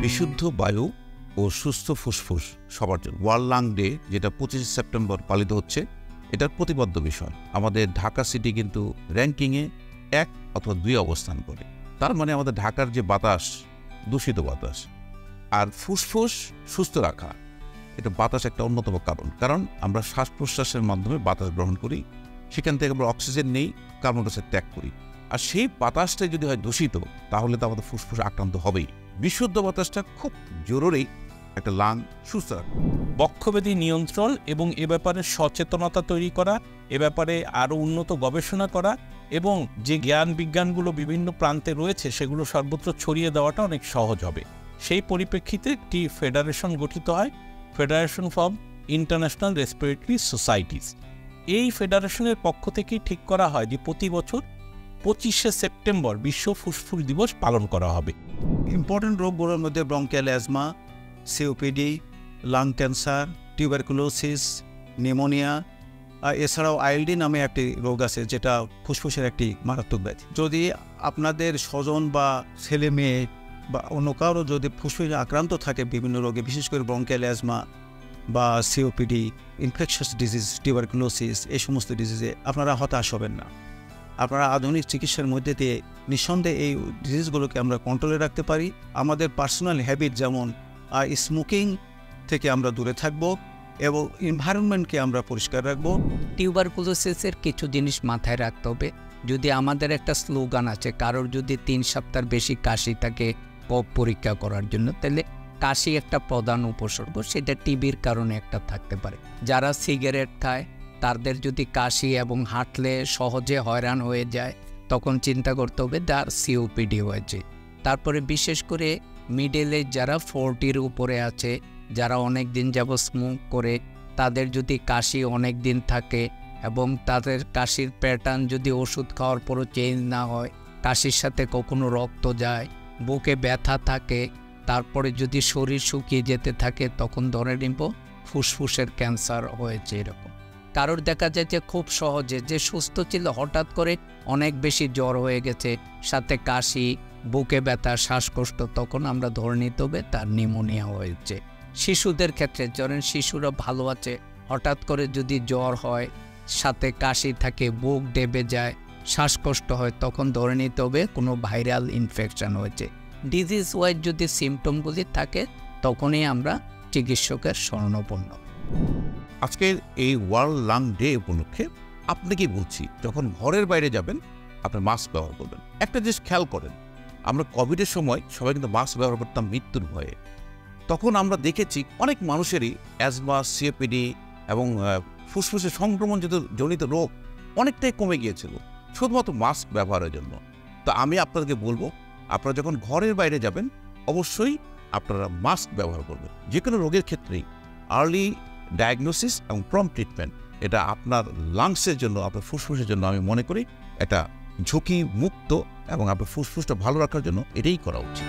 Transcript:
বিশুদ্ধ বায়ু ও সুস্থ ফুসফুস সবার জন্য ওয়ার্ল্ড লাং ডে, যেটা 25 সেপ্টেম্বর পালিত হচ্ছে, এটার প্রতিপাদ্য বিষয়। আমাদের ঢাকা সিটি কিন্তু র্যাঙ্কিংয়ে 1 অথবা 2 অবস্থান করে। তার মানে আমাদের ঢাকার যে বাতাস, দূষিত বাতাস, আর ফুসফুস সুস্থ রাখা, এটা বাতাস একটা অন্যতম কারণ আমরা শ্বাস প্রশ্বাসের মাধ্যমে বাতাস গ্রহণ করি, সেখান থেকে আমরা অক্সিজেন নেই, কার্বন ডাইঅক্সাইড ত্যাগ করি। আর সেই বাতাসটা যদি হয় দূষিত, তাহলে তো আমাদের ফুসফুস আক্রান্ত হবেই। বিশুদ্ধ বাতাসটা খুব জরুরি একটা লাং সুস্থ রাখা। বক্ষব্যাধি নিয়ন্ত্রণ এবং এ ব্যাপারে সচেতনতা তৈরি করা, এ ব্যাপারে আরও উন্নত গবেষণা করা এবং যে জ্ঞান বিজ্ঞানগুলো বিভিন্ন প্রান্তে রয়েছে সেগুলো সর্বত্র ছড়িয়ে দেওয়াটা অনেক সহজ হবে। সেই পরিপ্রেক্ষিতে একটি ফেডারেশন গঠিত হয়, federation for international respiratory societies. এই ফেডারেশনের পক্ষ থেকেই ঠিক করা হয় যে প্রতি বছর 25শে সেপ্টেম্বর বিশ্ব ফুসফুস দিবস পালন করা হবে। ইম্পর্টেন্ট রোগগুলোর মধ্যে bronchial asthma, COPD, lung cancer, tuberculosis, pneumonia, এছাড়াও আইএলডি নামে একটি রোগ আছে যেটা ফুসফুসের একটি মারাত্মক ব্যাধি। যদি আপনাদের স্বজন বা ছেলে মেয়ে বা অন্য কারো যদি ফুসফুসে আক্রান্ত থাকে বিভিন্ন রোগে, বিশেষ করে ব্রঙ্কিয়াল অ্যাজমা বা সিওপিডি, ইনফেকশাস ডিজিজ, টিউবারকুলোসিস, এই সমস্ত ডিজিজে আপনারা হতাশ হবেন না। আপনারা আধুনিক চিকিৎসার মধ্যে দিয়ে নিঃসন্দেহে এই ডিজিজগুলোকে আমরা কন্ট্রোলে রাখতে পারি। আমাদের পার্সোনাল হ্যাবিট যেমন স্মোকিং থেকে আমরা দূরে থাকব এবং এনভায়রনমেন্টকে আমরা পরিষ্কার রাখব। টিউবারকুলোসিসের কিছু জিনিস মাথায় রাখতে হবে। যদি আমাদের একটা স্লোগান আছে, কারোর যদি 3 সপ্তাহের বেশি কাশি থাকে পরীক্ষা করার জন্য, তাহলে কাশি একটা প্রধান উপসর্গ, সেটা টিবির কারণে একটা থাকতে পারে। যারা সিগারেট খায় তাদের যদি কাশি এবং হাঁটলে সহজে হয়রান হয়ে যায়, তখন চিন্তা করতে হবে তার সিওপিডি হয়েছে। তারপরে বিশেষ করে মিডল এজ যারা 40-র উপরে আছে, যারা অনেক দিন যাবত স্মোক করে, তাদের যদি কাশি অনেক দিন থাকে এবং তাদের কাশির প্যাটার্ন যদি ওষুধ খাওয়ার পরও চেঞ্জ না হয়, কাশির সাথে কখনো রক্ত যায়, বুকে ব্যথা থাকে, তারপরে যদি শরীর শুকিয়ে যেতে থাকে, তখন ধরে নিব ফুসফুসের ক্যান্সার হয়েছে। এরকম কারোর দেখা যায় যে খুব সহজে, যে সুস্থ ছিল হঠাৎ করে অনেক বেশি জ্বর হয়ে গেছে, সাথে কাশি, বুকে ব্যথা, শ্বাসকষ্ট, তখন আমরা ধরে নিতে হবে তার নিউমোনিয়া হয়েছে। শিশুদের ক্ষেত্রে ধরেন শিশুরা ভালো আছে, হঠাৎ করে যদি জ্বর হয়, সাথে কাশি থাকে, বুক ডেবে যায়, শ্বাসকষ্ট হয়, তখন ধরে নিতে হবে কোনো ভাইরাল ইনফেকশন হয়েছে। ডিজিজ ওয়াইজ যদি সিমটমগুলি থাকে, তখনই আমরা চিকিৎসকের শরণাপন্ন। আজকের এই ওয়ার্ল্ড লাং ডে উপলক্ষে আপনাকে বলছি, যখন ঘরের বাইরে যাবেন আপনি মাস্ক ব্যবহার করবেন। একটা জিনিস খেয়াল করেন, আমরা কোভিডের সময় সবাই কিন্তু মাস্ক ব্যবহার করতাম মৃত্যুর ভয়ে। তখন আমরা দেখেছি অনেক মানুষেরই অ্যাজমা, সিওপিডি এবং ফুসফুসের সংক্রমণ জনিত রোগ অনেকটাই কমে গিয়েছিল শুধুমাত্র মাস্ক ব্যবহারের জন্য। তো আমি আপনাদেরকে বলবো, আপনারা যখন ঘরের বাইরে যাবেন অবশ্যই আপনারা মাস্ক ব্যবহার করবেন। যে কোনো রোগের ক্ষেত্রেই আর্লি ডায়াগনোসিস এবং প্রম্পট ট্রিটমেন্ট, এটা আপনার লাংসের জন্য, আপনার ফুসফুসের জন্য আমি মনে করি একটা ঝুঁকি মুক্ত এবং আপনার ফুসফুসটা ভালো রাখার জন্য এটাই করা উচিত।